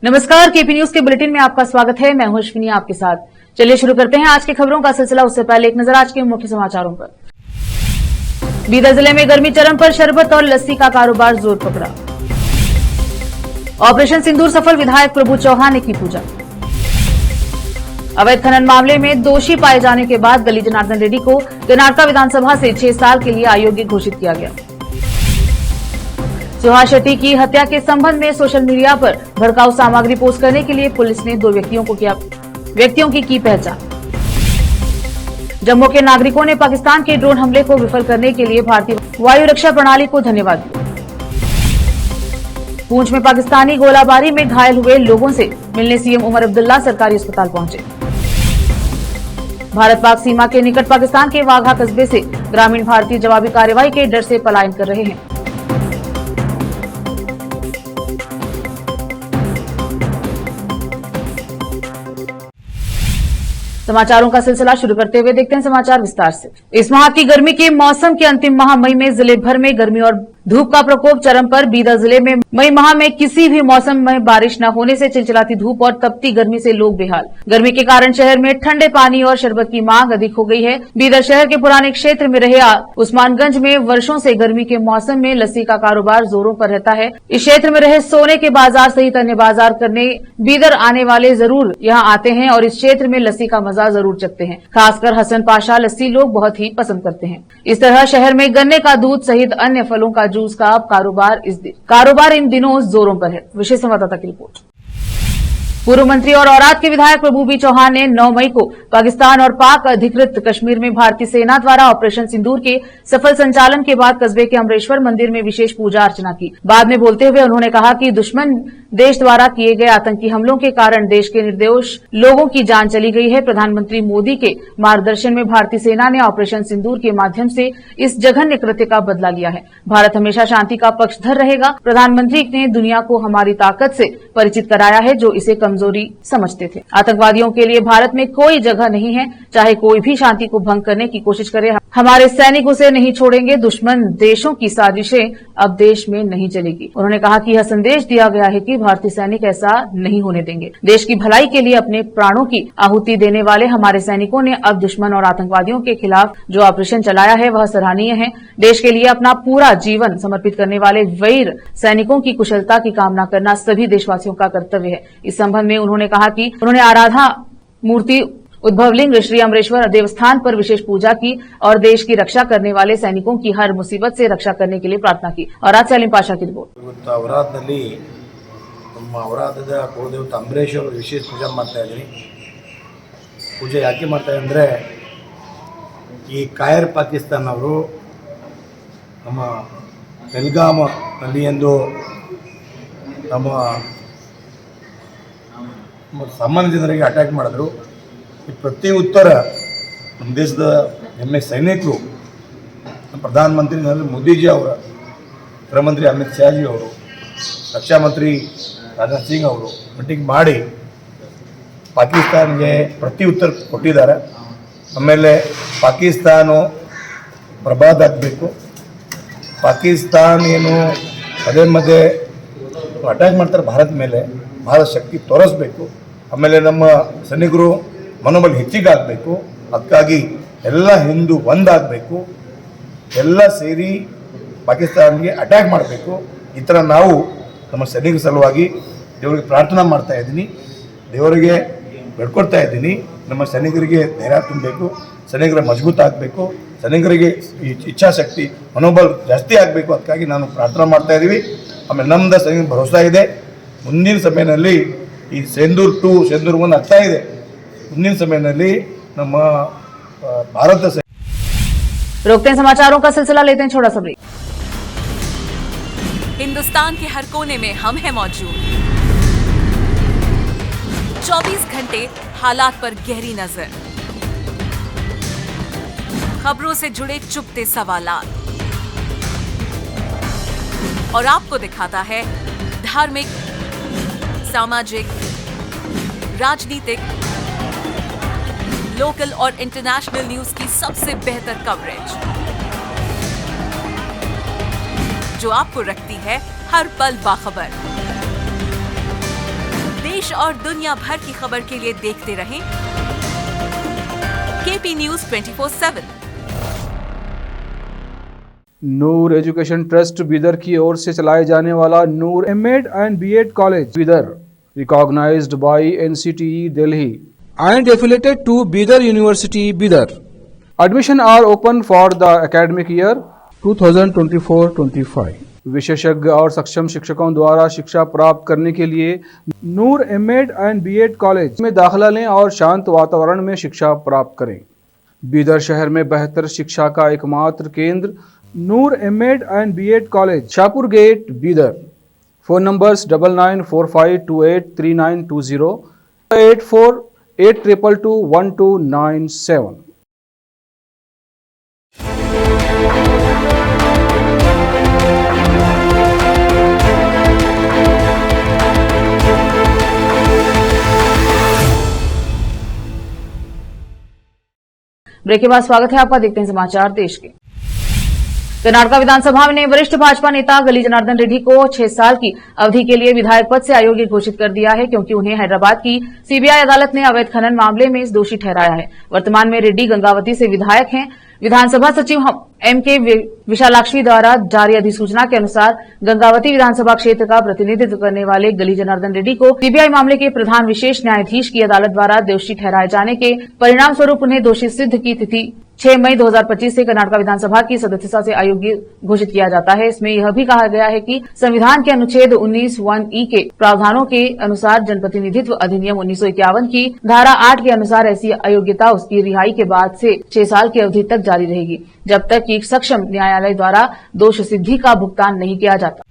नमस्कार, KP news के bulletin में आपका स्वागत है। मैं हूं अश्विनी आपके साथ। चलिए शुरू करते हैं आज की खबरों का सिलसिला। उससे पहले एक नजर आज के मुख्य समाचारों पर। बीदर जिले में गर्मी चरम पर, शरबत और लस्सी का कारोबार जोर पकड़ा। ऑपरेशन सिंदूर सफल, विधायक प्रभु चौहान ने की पूजा। अवैध खनन मामले में दोषी पाए जाने के बाद गली जनार्दन रेड्डी को कर्नाटक विधानसभा से 6 साल के लिए अयोग्य घोषित किया गया। सुहास शेट्टी की हत्या के संबंध में सोशल मीडिया पर भड़काऊ सामग्री पोस्ट करने के लिए पुलिस ने 2 व्यक्तियों की पहचान। जम्मू के नागरिकों ने पाकिस्तान के ड्रोन हमले को विफल करने के लिए भारतीय वायु रक्षा प्रणाली को धन्यवाद दिया। पूंछ में पाकिस्तानी गोलाबारी में घायल हुए लोगों से मिलने सीएम उमर अब्दुल्ला सरकारी अस्पताल पहुंचे। भारत पाक सीमा के निकट पाकिस्तान के वाघा कस्बे से ग्रामीण भारतीय जवाबी कार्रवाई के डर से पलायन कर रहे हैं। समाचारों का सिलसिला शुरू करते हुए देखते हैं समाचार विस्तार से। इस माह की गर्मी के मौसम के अंतिम माह मई में जिले भर में गर्मी और धूप का प्रकोप चरम पर। बीदर जिले में मई माह में किसी भी मौसम में बारिश न होने से चिलचिलाती धूप और तपती गर्मी से लोग बेहाल। गर्मी के कारण शहर में ठंडे पानी और शरबत की मांग अधिक हो गई है। बीदर शहर के पुराने क्षेत्र में रहे उस्मानगंज में वर्षों से गर्मी के मौसम में लस्सी का कारोबार जोरों पर रहता है। इस क्षेत्र में रहे सोने के बाजार सहित अन्य बाजार करने बीदर आने वाले जरूर यहाँ आते हैं और इस क्षेत्र में लस्सी का मजा जरूर चखते हैं। खासकर हसन पाशा लस्सी लोग बहुत ही पसंद करते हैं। इस तरह शहर में गन्ने का दूध सहित अन्य फलों का जूस का अब कारोबार इन दिनों जोरों पर है। विशेष संवाददाता की रिपोर्ट। पूर्व मंत्री और औराद के विधायक प्रभु बी चौहान ने 9 मई को पाकिस्तान और पाक अधिकृत कश्मीर में भारतीय सेना द्वारा ऑपरेशन सिंदूर के सफल संचालन के बाद कस्बे के अमरेश्वर मंदिर में विशेष पूजा अर्चना की। बाद में बोलते हुए उन्होंने कहा कि दुश्मन देश द्वारा किए गए आतंकी हमलों के कारण देश के निर्दोष लोगों की जान चली गई है। प्रधानमंत्री मोदी के मार्गदर्शन में भारतीय सेना ने ऑपरेशन सिंदूर के माध्यम से इस जघन्य कृत्य का बदला लिया है। भारत हमेशा शांति का पक्षधर रहेगा। प्रधानमंत्री ने दुनिया को हमारी ताकत से परिचित कराया है जो इसे कमजोरी समझते थे। आतंकवादियों के लिए भारत में कोई जगह नहीं है। चाहे कोई भी शांति को भंग करने की कोशिश करे, हमारे सैनिक उसे नहीं छोड़ेंगे। दुश्मन देशों की साजिशें अब देश में नहीं चलेगी। उन्होंने कहा कि यह संदेश दिया गया है कि भारतीय सैनिक ऐसा नहीं होने देंगे। देश की भलाई के लिए अपने प्राणों की आहुति देने वाले हमारे सैनिकों ने अब दुश्मन और आतंकवादियों के खिलाफ जो ऑपरेशन चलाया है वह सराहनीय है। देश के लिए अपना पूरा जीवन समर्पित करने वाले वीर सैनिकों की कुशलता की कामना करना सभी देशवासियों का कर्तव्य है। इस संबंध में उन्होंने कहा कि उन्होंने आराधा मूर्ति उद्भवलिंग श्री अमरेश्वर देवस्थान पर विशेष पूजा की और देश की रक्षा करने वाले सैनिकों की हर मुसीबत से रक्षा करने के लिए प्रार्थना की। और आज सलीम पाशा की रिपोर्ट। ಅವರಾಧದ ಕುಲದೇವತೆ ಅಂಬರೇಶ್ವರ ವಿಶೇಷ ಪೂಜೆ ಮಾಡ್ತಾ ಇದ್ದೀನಿ. ಪೂಜೆ ಯಾಕೆ ಮಾಡ್ತಾರೆ ಅಂದರೆ ಈ ಕಾಯರ್ ಪಾಕಿಸ್ತಾನ ಅವರು ನಮ್ಮ ಬೆಲ್ಗಾಮಲ್ಲಿ ಎಂದು ನಮ್ಮ ಸಾಮಾನ್ಯ ಜನರಿಗೆ ಅಟ್ಯಾಕ್ ಮಾಡಿದ್ರು. ಈ ಪ್ರತಿ ಉತ್ತರ ನಮ್ಮ ದೇಶದ ಹೆಮ್ಮೆ ಸೈನಿಕರು ಪ್ರಧಾನಮಂತ್ರಿ ನರೇಂದ್ರ ಮೋದಿಜಿ ಅವರ, ಗೃಹ ಮಂತ್ರಿ ಅಮಿತ್ ಶಾಜಿ ಅವರು, ರಕ್ಷಾ ಮಂತ್ರಿ ರಾಜನಾಥ್ ಸಿಂಗ್ ಅವರು ಮೀಟಿಂಗ್ ಮಾಡಿ ಪಾಕಿಸ್ತಾನ್ಗೆ ಪ್ರತಿ ಉತ್ತರ ಕೊಟ್ಟಿದ್ದಾರೆ. ಆಮೇಲೆ ಪಾಕಿಸ್ತಾನ ಪ್ರಬಾದ ಆಗಬೇಕು. ಪಾಕಿಸ್ತಾನ ಏನು ಪದೇ ಪದೇ ಅಟ್ಯಾಕ್ ಮಾಡ್ತಾರೆ ಭಾರತ ಮೇಲೆ, ಭಾರತ ಶಕ್ತಿ ತೋರಿಸ್ಬೇಕು. ಆಮೇಲೆ ನಮ್ಮ ಸೈನಿಕರು ಮನೋಬಲ ಹೆಚ್ಚಿಗೆ ಆಗಬೇಕು. ಅದಕ್ಕಾಗಿ ಎಲ್ಲ ಹಿಂದೂ ಒಂದಾಗಬೇಕು, ಎಲ್ಲ ಸೇರಿ ಪಾಕಿಸ್ತಾನ್ಗೆ ಅಟ್ಯಾಕ್ ಮಾಡಬೇಕು. ಈ ಥರ ನಾವು ನಮ್ಮ ಸೈನಿಕರ ಸಲುವಾಗಿ ದೇವರಿಗೆ ಪ್ರಾರ್ಥನಾ ಮಾಡ್ತಾ ಇದ್ದೀನಿ, ದೇವರಿಗೆ ಬೇಡ್ಕೊಳ್ತಾ ಇದ್ದೀನಿ. ನಮ್ಮ ಸೈನಿಕರಿಗೆ ಧೈರ್ಯ ತುಂಬಬೇಕು, ಸೈನಿಕರ ಮಜಬೂತ್ ಆಗಬೇಕು, ಸೈನಿಕರಿಗೆ ಇಚ್ಛಾಶಕ್ತಿ ಮನೋಬಲ ಜಾಸ್ತಿ ಆಗಬೇಕು. ಅದಕ್ಕಾಗಿ ನಾನು ಪ್ರಾರ್ಥನಾ ಮಾಡ್ತಾ ಇದ್ದೀವಿ. ಆಮೇಲೆ ನಮ್ಮದು ಸೈನಿಕ ಭರೋಸಾ ಇದೆ. ಮುಂದಿನ ಸಮಯದಲ್ಲಿ ಈ ಸಿಂಧೂರ್ 2 ಸಿಂಧೂರ್ 1 ಆಗ್ತಾ ಇದೆ. ಮುಂದಿನ ಸಮಯದಲ್ಲಿ ನಮ್ಮ ಭಾರತ रोकते हैं समाचारों का सिलसिला, लेते हैं छोटा सा ब्रेक। हिंदुस्तान के हर कोने में हम हैं मौजूद। 24 घंटे हालात पर गहरी नजर, खबरों से जुड़े चुपते सवालात और आपको दिखाता है धार्मिक, सामाजिक, राजनीतिक, लोकल और इंटरनेशनल न्यूज की सबसे बेहतर कवरेज जो आपको रखती है हर पल बाखबर। देश और दुनिया भर की खबर के लिए देखते रहें KP news 24/7। Noor education trust Bidar की ओर से चलाए जाने वाला Noor M Ed and B Ed college Bidar, recognized by NCTE Delhi and affiliated to Bidar University, Bidar. Admission are open for the academic year 2024-25. विशेषज्ञ और सक्षम शिक्षकों द्वारा शिक्षा प्राप्त करने के लिए नूर एमएड एंड बीएड कॉलेज में दाखिला लें और शांत वातावरण में शिक्षा प्राप्त करें। बीदर शहर में बेहतर शिक्षा का एकमात्र केंद्र Noor M Ed and B Ed college, Shahpur gate, Bidar. Phone numbers 9945283920, 8482221297। Break के बाद स्वागत है आपका। देखते हैं समाचार देश के। कर्नाटक विधानसभा ने वरिष्ठ भाजपा नेता गली जनार्दन रेड्डी को 6 साल की अवधि के लिए विधायक पद से अयोग्य घोषित कर दिया है, क्योंकि उन्हें हैदराबाद की सीबीआई अदालत ने अवैध खनन मामले में दोषी ठहराया है। वर्तमान में रेड्डी गंगावती से विधायक हैं। विधानसभा सचिव एमके विशालाक्षी द्वारा जारी अधिसूचना के अनुसार गंगावती विधानसभा क्षेत्र का प्रतिनिधित्व करने वाले गली जनार्दन रेड्डी को सीबीआई मामले के प्रधान विशेष न्यायाधीश की अदालत द्वारा दोषी ठहराए जाने के परिणाम स्वरूप उन्हें दोषी सिद्ध की तिथि 6 मई 2025 से कर्नाटक विधानसभा की सदस्यता से अयोग्य घोषित किया जाता है। इसमें यह भी कहा गया है कि संविधान के अनुच्छेद 19(1)(e) के प्रावधानों के अनुसार जनप्रतिनिधित्व अधिनियम 1951 की धारा 8 के अनुसार ऐसी अयोग्यता उसकी रिहाई के बाद से 6 साल की अवधि तक जारी रहेगी, जब तक कि सक्षम न्यायालय द्वारा दोष सिद्धि का भुगतान नहीं किया जाता।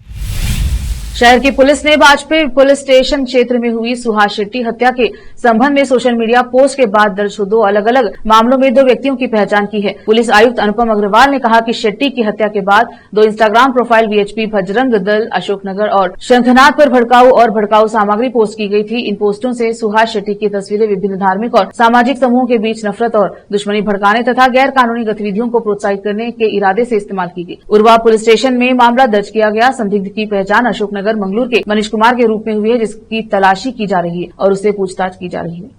शहर की पुलिस ने वाजपेयी पुलिस स्टेशन क्षेत्र में हुई सुहास शेट्टी हत्या के संबंध में सोशल मीडिया पोस्ट के बाद दर्ज 2 अलग अलग मामलों में 2 व्यक्तियों की पहचान की है। पुलिस आयुक्त अनुपम अग्रवाल ने कहा कि शेट्टी की हत्या के बाद 2 Instagram profile VHP Bajrang Dal Ashoknagar और शंखनाथ पर भड़काऊ सामग्री पोस्ट की गई थी। इन पोस्टों से सुहास शेट्टी की तस्वीरें विभिन्न धार्मिक और सामाजिक समूहों के बीच नफरत और दुश्मनी भड़काने तथा गैर कानूनी गतिविधियों को प्रोत्साहित करने के इरादे से इस्तेमाल की गई। उर्वा पुलिस स्टेशन में मामला दर्ज किया गया। संदिग्ध की पहचान अशोकनगर मंगलूर के मनीष कुमार के रूप में हुई है, जिसकी तलाशी की जा रही है और उससे पूछताछ की जा रही है।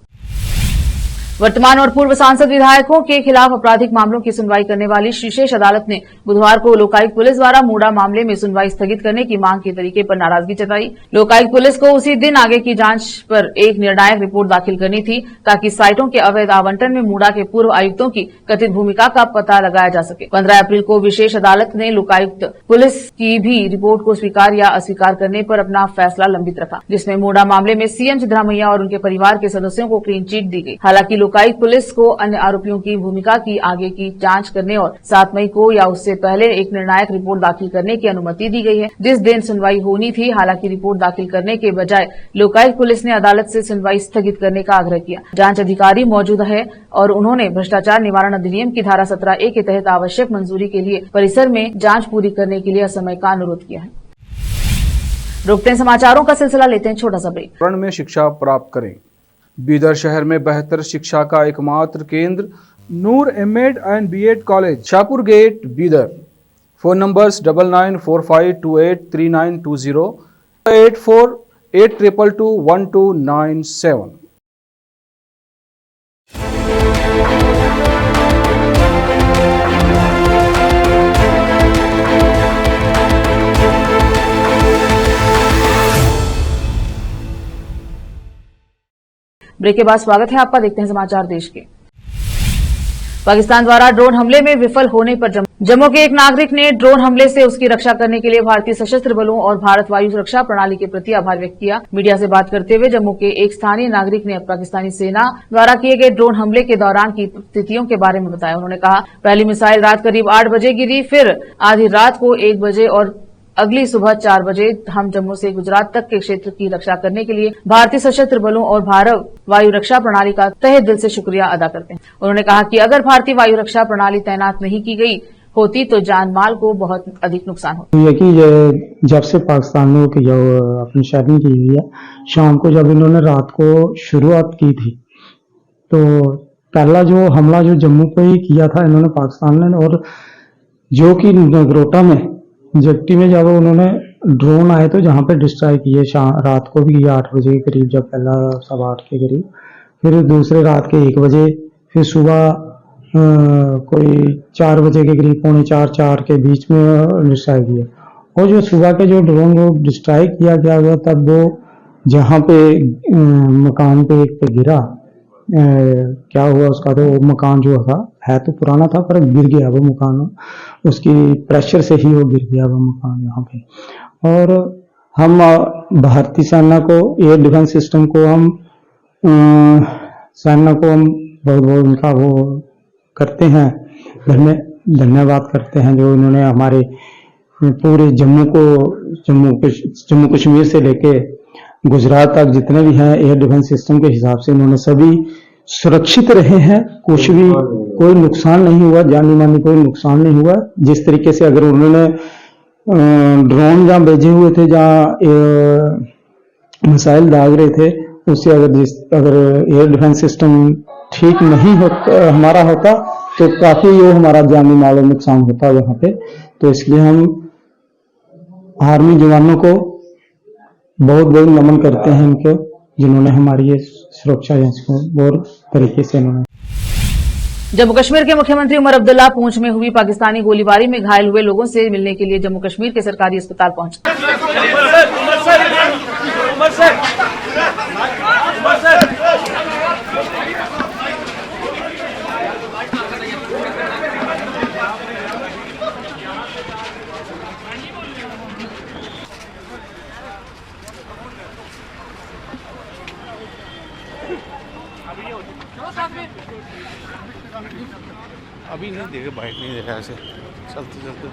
वर्तमान और पूर्व सांसद विधायकों के खिलाफ आपराधिक मामलों की सुनवाई करने वाली विशेष अदालत ने बुधवार को लोकायुक्त पुलिस द्वारा मूडा मामले में सुनवाई स्थगित करने की मांग के तरीके पर नाराजगी जताई। लोकायुक्त पुलिस को उसी दिन आगे की जांच पर एक निर्णायक रिपोर्ट दाखिल करनी थी, ताकि साइटों के अवैध आवंटन में मूडा के पूर्व आयुक्तों की कथित भूमिका का पता लगाया जा सके। 15 अप्रैल को विशेष अदालत ने लोकायुक्त पुलिस की भी रिपोर्ट को स्वीकार या अस्वीकार करने पर अपना फैसला लंबित रखा, जिसमें मूडा मामले में सीएम सिद्धरामैया और उनके परिवार के सदस्यों को क्लीन चिट दी गई। हालांकि लोकायुक्त पुलिस को अन्य आरोपियों की भूमिका की आगे की जांच करने और 7 मई को या उससे पहले एक निर्णायक रिपोर्ट दाखिल करने की अनुमति दी गई है, जिस दिन सुनवाई होनी थी। हालांकि रिपोर्ट दाखिल करने के बजाय लोकायुक्त पुलिस ने अदालत से सुनवाई स्थगित करने का आग्रह किया। जांच अधिकारी मौजूद है और उन्होंने भ्रष्टाचार निवारण अधिनियम की धारा 17(a) के तहत आवश्यक मंजूरी के लिए परिसर में जांच पूरी करने के लिए असमय का अनुरोध किया है। रोकते हैं समाचारों का सिलसिला, लेते हैं छोटा सा ब्रेक। में शिक्षा प्राप्त करें। बीदर शहर में बेहतर शिक्षा का एकमात्र केंद्र Noor M Ed and B Ed college, Shahpur gate, Bidar. Phone numbers 9945283920, 8482221297। Break के बाद स्वागत है आपका। देखते हैं समाचार देश के। पाकिस्तान द्वारा ड्रोन हमले में विफल होने पर जम्मू के एक नागरिक ने ड्रोन हमले से उसकी रक्षा करने के लिए भारतीय सशस्त्र बलों और भारत वायु सुरक्षा प्रणाली के प्रति आभार व्यक्त किया। मीडिया से बात करते हुए जम्मू के एक स्थानीय नागरिक ने पाकिस्तानी सेना द्वारा किए गए ड्रोन हमले के दौरान की स्थितियों के बारे में बताया। उन्होंने कहा, पहली मिसाइल रात करीब 8 बजे गिरी, फिर आधी रात को 1 बजे और अगली सुबह 4 बजे। हम जम्मू से गुजरात तक के क्षेत्र की रक्षा करने के लिए भारतीय सशस्त्र बलों और भारत वायु रक्षा प्रणाली का तहे दिल से शुक्रिया अदा करते हैं। उन्होंने कहा कि अगर भारतीय वायु रक्षा प्रणाली तैनात नहीं की गई होती तो जान माल को बहुत अधिक नुकसान होता। ये कि जब से पाकिस्तानियों की जो अपनी शेयरिंग की हुई है, शाम को जब इन्होंने रात को शुरुआत की थी, तो पहला जो हमला जो जम्मू पे ही किया था इन्होंने पाकिस्तान ने, और जो कि नगरोटा में जट्टी में जब उन्होंने ड्रोन आए तो जहाँ पे डिस्ट्रॉय किए, रात को भी 8 बजे के करीब, जब पहला 8:15 के करीब, फिर दूसरे रात के 1 बजे, फिर सुबह कोई 4 बजे के करीब, 3:45-4 के बीच में डिस्ट्रॉय किया। और जो सुबह के जो ड्रोन को डिस्ट्रॉय किया गया हुआ, तब वो जहाँ पे मकान पे एक पे गिरा, क्या हुआ उसका, तो मकान जो था है तो पुराना था पर गिर गया वो मकान, उसकी प्रेशर से ही वो गिर गया वो मकान यहाँ पे। और हम भारतीय सेना को, एयर डिफेंस सिस्टम को, हम सेना को हम बहुत बहुत उनका वो करते हैं, धन्यवाद करते हैं, जो उन्होंने हमारे पूरे जम्मू कश्मीर से लेके गुजरात तक जितने भी हैं एयर डिफेंस सिस्टम के हिसाब से उन्होंने सभी सुरक्षित रहे हैं। कुछ भी कोई नुकसान नहीं हुआ, जानी मानी कोई नुकसान नहीं हुआ। जिस तरीके से अगर उन्होंने ड्रोन जहाँ भेजे हुए थे, जहाँ मिसाइल दाग रहे थे, उससे अगर एयर डिफेंस सिस्टम ठीक नहीं होता, हमारा होता, तो काफी ये हमारा जानी माल नुकसान होता यहाँ पे। तो इसलिए हम आर्मी जवानों को बहुत बहुत नमन करते हैं इनको, जिन्होंने हमारी ये सुरक्षा और तरीके से उन्होंने। जम्मू कश्मीर के मुख्यमंत्री उमर अब्दुल्ला पूंछ में हुई पाकिस्तानी गोलीबारी में घायल हुए लोगों से मिलने के लिए जम्मू कश्मीर के सरकारी अस्पताल पहुंचे। अभी नहीं देखे, बाइक नहीं देखा ऐसे चलते चलते।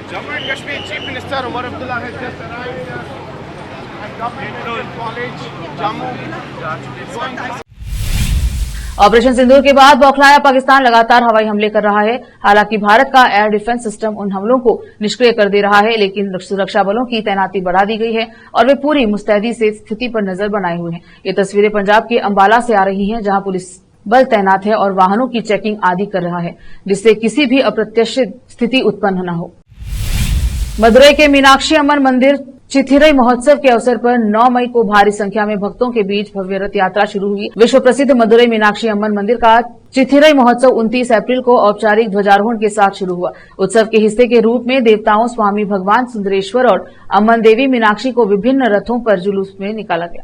Jammu and Kashmir Chief Minister Umar Abdullah has just arrived at Government College, Jammu. Operation Sindoor के बाद बौखलाया पाकिस्तान लगातार हवाई हमले कर रहा है। हालांकि भारत का एयर डिफेंस सिस्टम उन हमलों को निष्क्रिय कर दे रहा है, लेकिन सुरक्षा बलों की तैनाती बढ़ा दी गई है और वे पूरी मुस्तैदी से स्थिति पर नजर बनाए हुए हैं। ये तस्वीरें पंजाब के अंबाला से आ रही हैं, जहां पुलिस बल तैनात है और वाहनों की चेकिंग आदि कर रहा है, जिससे किसी भी अप्रत्याशित स्थिति उत्पन्न न हो। मदुरई के मीनाक्षी अम्मन मंदिर चिथिरई महोत्सव के अवसर पर 9 मई को भारी संख्या में भक्तों के बीच भव्य रथ यात्रा शुरू हुई। विश्व प्रसिद्ध मदुरई मीनाक्षी अम्मन मंदिर का चिथिरई महोत्सव 29 अप्रैल को औपचारिक ध्वजारोहण के साथ शुरू हुआ। उत्सव के हिस्से के रूप में देवताओं स्वामी भगवान सुंदरेश्वर और अम्मन देवी मीनाक्षी को विभिन्न रथों पर जुलूस में निकाला गया।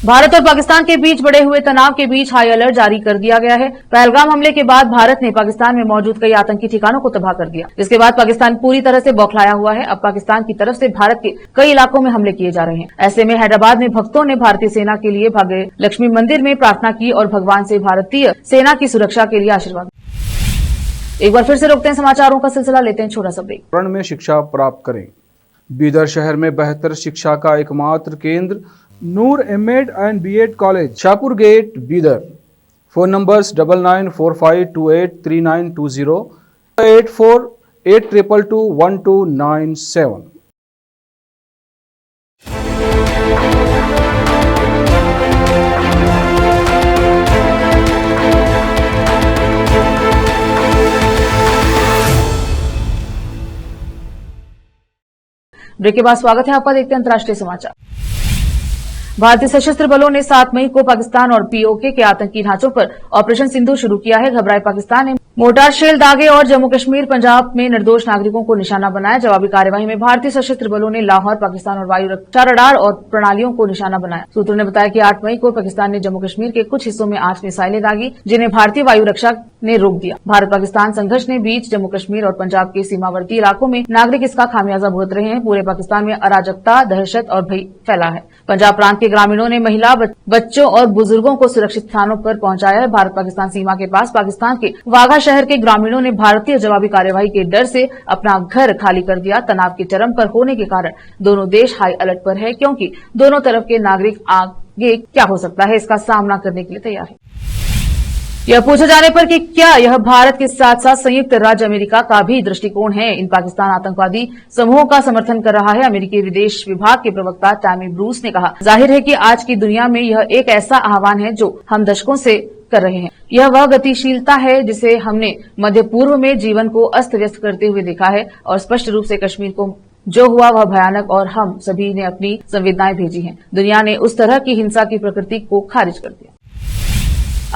भारत और पाकिस्तान के बीच बढ़े हुए तनाव के बीच हाई अलर्ट जारी कर दिया गया है। पहलगाम हमले के बाद भारत ने पाकिस्तान में मौजूद कई आतंकी ठिकानों को तबाह कर दिया, जिसके बाद पाकिस्तान पूरी तरह से बौखलाया हुआ है। अब पाकिस्तान की तरफ से भारत के कई इलाकों में हमले किए जा रहे हैं। ऐसे में हैदराबाद में भक्तों ने भारतीय सेना के लिए भाग्य लक्ष्मी मंदिर में प्रार्थना की और भगवान से भारतीय सेना की सुरक्षा के लिए आशीर्वाद। एक बार फिर से रोकते हैं समाचारों का सिलसिला, लेते हैं छोटा सा ब्रेक। में शिक्षा प्राप्त करें। बीदर शहर में बेहतर शिक्षा का एकमात्र केंद्र Noor M Ed and B Ed college, Shahpur gate, Bidar. Phone numbers 9945283920, 8482221297। Break के बाद स्वागत है आपका। देखते हैं अंतर्राष्ट्रीय समाचार। भारतीय सशस्त्र बलों ने 7 मई को पाकिस्तान और पीओके के आतंकी ढांचों पर ऑपरेशन सिंदूर शुरू किया है। घबराए पाकिस्तान ने मोर्टार शेल दागे और जम्मू कश्मीर पंजाब में निर्दोष नागरिकों को निशाना बनाया। जवाबी कार्यवाही में भारतीय सशस्त्र बलों ने लाहौर, पाकिस्तान और वायु रक्षा रडार और प्रणालियों को निशाना बनाया। सूत्रों ने बताया कि 8 मई को पाकिस्तान ने जम्मू कश्मीर के कुछ हिस्सों में 8 मिसाइलें दागी, जिन्हें भारतीय वायु रक्षा ने रोक दिया। भारत पाकिस्तान संघर्ष के बीच जम्मू कश्मीर और पंजाब के सीमावर्ती इलाकों में नागरिक इसका खामियाजा भुगत रहे हैं। पूरे पाकिस्तान में अराजकता, दहशत और भय फैला है। पंजाब प्रांत के ग्रामीणों ने महिला, बच्चों और बुजुर्गों को सुरक्षित स्थानों पर पहुंचाया है। भारत पाकिस्तान सीमा के पास पाकिस्तान के वाघा शहर के ग्रामीणों ने भारतीय जवाबी कार्यवाही के डर से अपना घर खाली कर दिया। तनाव के चरम पर होने के कारण दोनों देश हाई अलर्ट पर है, क्योंकि दोनों तरफ के नागरिक आगे क्या हो सकता है इसका सामना करने के लिए तैयार है। यह पूछे जाने पर कि क्या यह भारत के साथ साथ संयुक्त राज्य अमेरिका का भी दृष्टिकोण है, इन पाकिस्तान आतंकवादी समूहों का समर्थन कर रहा है। अमेरिकी विदेश विभाग के प्रवक्ता टैमी ब्रूस ने कहा, जाहिर है कि आज की दुनिया में यह एक ऐसा आह्वान है जो हम दशकों से कर रहे हैं। यह वह गतिशीलता है जिसे हमने मध्य पूर्व में जीवन को अस्त व्यस्त करते हुए देखा है और स्पष्ट रूप से कश्मीर को जो हुआ वह भयानक और हम सभी ने अपनी संवेदनाएं भेजी हैं। दुनिया ने उस तरह की हिंसा की प्रकृति को खारिज कर दिया।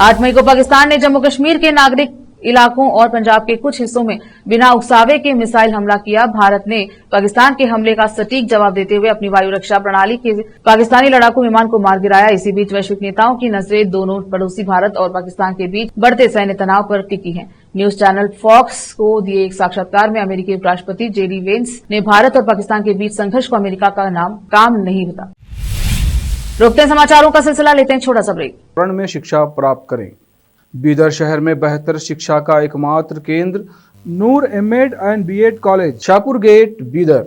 8 मई को पाकिस्तान ने जम्मू कश्मीर के नागरिक इलाकों और पंजाब के कुछ हिस्सों में बिना उकसावे के मिसाइल हमला किया। भारत ने पाकिस्तान के हमले का सटीक जवाब देते हुए अपनी वायु रक्षा प्रणाली के पाकिस्तानी लड़ाकू विमान को मार गिराया। इसी बीच वैश्विक नेताओं की नजरें दोनों पड़ोसी भारत और पाकिस्तान के बीच बढ़ते सैन्य तनाव पर टिकी हैं। न्यूज चैनल फॉक्स को दिए एक साक्षात्कार में अमेरिकी उपराष्ट्रपति जेडी वेंस ने भारत और पाकिस्तान के बीच संघर्ष को अमेरिका का नाम काम नहीं बताया। रोकते हैं समाचारों का सिलसिला, लेते हैं छोटा सा ब्रेक। में शिक्षा प्राप्त करें। बीदर शहर में बेहतर शिक्षा का एकमात्र केंद्र Noor M Ed and B Ed college, Shahpur gate, Bidar.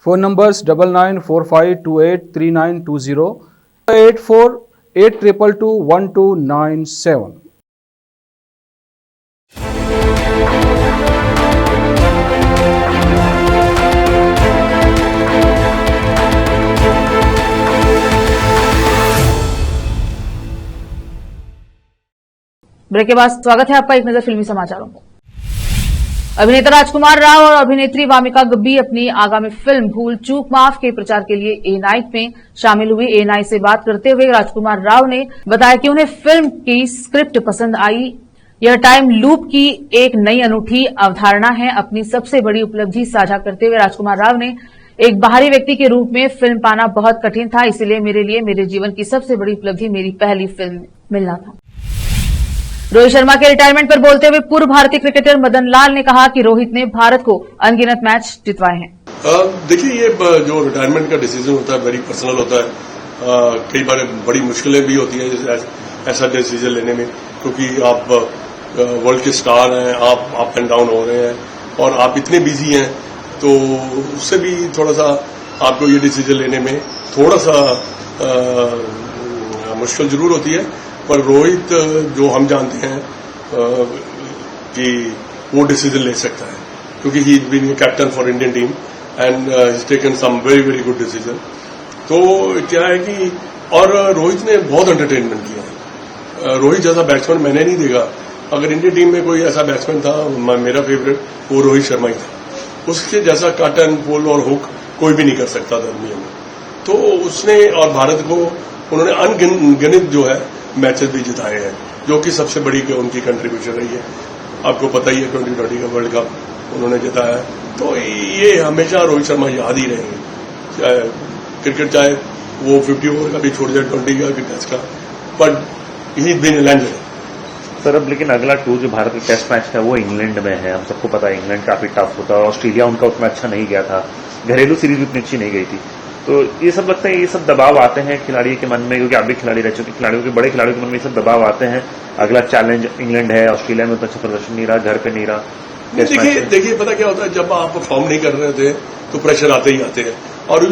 Phone numbers 9945283920, 8482221297। Break के बाद स्वागत है आपका एक नजर फिल्मी समाचारों को। अभिनेता राजकुमार राव और अभिनेत्री वामिका गब्बी अपनी आगामी फिल्म भूल चूक माफ के प्रचार के लिए ए नाइट में शामिल हुई। ए नाइट से बात करते हुए राजकुमार राव ने बताया कि उन्हें फिल्म की स्क्रिप्ट पसंद आई। यह टाइम लूप की एक नई अनूठी अवधारणा है। अपनी सबसे बड़ी उपलब्धि साझा करते हुए राजकुमार राव ने एक बाहरी व्यक्ति के रूप में फिल्म पाना बहुत कठिन था, इसलिए मेरे लिए मेरे जीवन की सबसे बड़ी उपलब्धि मेरी पहली फिल्म मिलना था। रोहित शर्मा के रिटायरमेंट पर बोलते हुए पूर्व भारतीय क्रिकेटर मदन लाल ने कहा कि रोहित ने भारत को अनगिनत मैच जितवाए हैं। देखिए, ये जो रिटायरमेंट का डिसीजन होता है वेरी पर्सनल होता है। कई बार बड़ी मुश्किलें भी होती हैं ऐसा डिसीजन लेने में, क्योंकि आप वर्ल्ड के स्टार हैं, आप अप एंड डाउन हो रहे हैं और आप इतने बिजी हैं, तो उससे भी थोड़ा सा आपको ये डिसीजन लेने में थोड़ा सा मुश्किल जरूर होती है। पर रोहित जो हम जानते हैं कि वो डिसीजन ले सकता है, क्योंकि he is being captain for Indian team and he taken some very very good decision. तो क्या है कि और रोहित ने बहुत एंटरटेनमेंट किया। रोहित जैसा बैट्समैन मैंने नहीं देखा। अगर इंडियन टीम में कोई ऐसा बैट्समैन था, मेरा फेवरेट वो रोहित शर्मा ही था। उसके जैसा कट एंड पुल और हुक कोई भी नहीं कर सकता था दुनिया में। तो उसने और भारत को उन्होंने अनगिनत जो है मैचेस भी जिताए हैं, जो कि सबसे बड़ी उनकी कंट्रीब्यूशन रही है। आपको पता ही है 2020 का वर्ल्ड कप उन्होंने जिताया है। तो ये हमेशा रोहित शर्मा याद ही रहेंगे, चाहे क्रिकेट चाहे वो 50 ओवर का भी छोड़ जाए, 20 का कि टेस्ट का, but he is been landed. Sir, अब लेकिन अगला टूर जो भारत का टेस्ट मैच था वो इंग्लैंड में है। हम सबको पता है इंग्लैंड काफी टफ होता है। ऑस्ट्रेलिया उनका उतना अच्छा नहीं गया था, घरेलू सीरीज उतनी अच्छी नहीं गई थी। तो ये सब लगता है, ये सब दबाव आते हैं खिलाड़ी के मन में, क्योंकि आप भी खिलाड़ी रह चुके, खिलाड़ियों के बड़े खिलाड़ियों के मन में ये सब दबाव आते हैं। अगला चैलेंज इंग्लैंड है, ऑस्ट्रेलिया में उतना अच्छा प्रदर्शन नहीं रहा, घर पे नहीं रहा। देखिए पता क्या होता है, जब आप परफॉर्म नहीं कर रहे थे तो प्रेशर आते ही आते हैं। और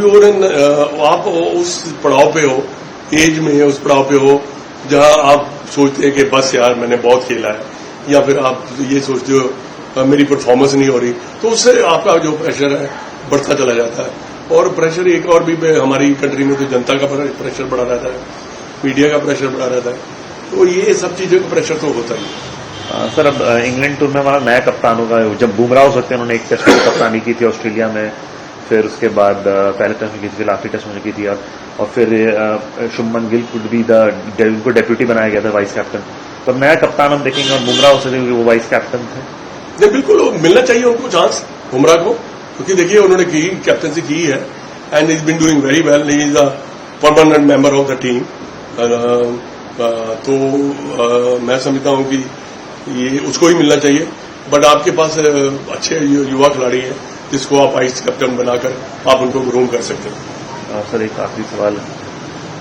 आप उस पड़ाव पे हो, एज में उस पड़ाव पे हो जहां आप सोचते हैं कि बस यार मैंने बहुत खेला है, या फिर आप ये सोचते हो मेरी परफॉर्मेंस नहीं हो रही, तो उससे आपका जो प्रेशर है बढ़ता चला जाता है। और प्रेशर एक और भी हमारी कंट्री में तो जनता का प्रेशर बढ़ा रहता है, मीडिया का प्रेशर बढ़ा रहता है, तो ये सब चीजों का प्रेशर तो होता ही है। सर, अब इंग्लैंड टूर में हमारा नया कप्तान होगा। जब बुमराह हो सकते हैं, उन्होंने एक टेस्ट में कप्तानी की थी ऑस्ट्रेलिया में, फिर उसके बाद पहले टेस्ट में की थी, आखिरी टेस्ट में की थी, और फिर शुभमन गिल कुड भी उनको डेप्यूटी बनाया गया था, वाइस कैप्टन। तो नया कप्तान हम देखेंगे और बुमराह हो सकते हैं, वो वाइस कैप्टन थे। नहीं, बिल्कुल मिलना चाहिए उनको चांस बुमराह को, क्योंकि देखिए उन्होंने की कैप्टनसी की है and is been doing very well. He is a permanent member of the team. तो मैं समझता हूं कि ये उसको ही मिलना चाहिए। बट आपके पास अच्छे युवा खिलाड़ी हैं जिसको आप वाइस कैप्टन बनाकर आप उनको ग्रूम कर सकते हैं। सर, एक आखिरी सवाल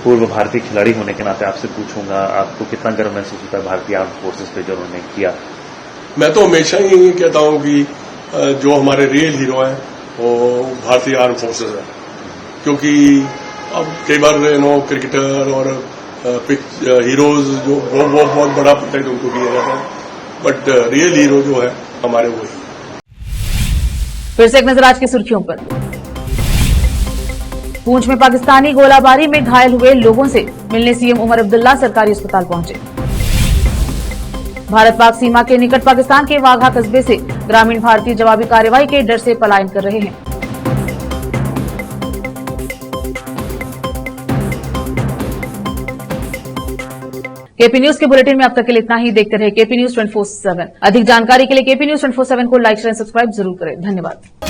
पूर्व भारतीय खिलाड़ी होने के नाते आपसे पूछूंगा, आपको कितना गर्व महसूस होता है भारतीय आर्म फोर्सेस पे जो उन्होंने किया? मैं तो हमेशा ही कहता हूं कि जो हमारे रियल हीरो हैं वो भारतीय आर्म फोर्सेस है, क्योंकि अब कई बार क्रिकेटर और हीरोज जो वो बहुत बड़ा प्रोटेक्ट उनको किया जाता है, बट रियल हीरो जो है हमारे वो ही। फिर से एक नजर आज की सुर्खियों पर। पूंछ में पाकिस्तानी गोलाबारी में घायल हुए लोगों से मिलने सीएम उमर अब्दुल्ला सरकारी अस्पताल पहुंचे। भारत पाक सीमा के निकट पाकिस्तान के वाघा कस्बे से ग्रामीण भारतीय जवाबी कार्रवाई के डर से पलायन कर रहे हैं। केपी न्यूज के बुलेटिन में अब तक के लिए इतना ही। देखते रहे केपी न्यूज 24/7। अधिक जानकारी के लिए केपी न्यूज 24/7 को लाइक शेयर सब्सक्राइब जरूर करें। धन्यवाद।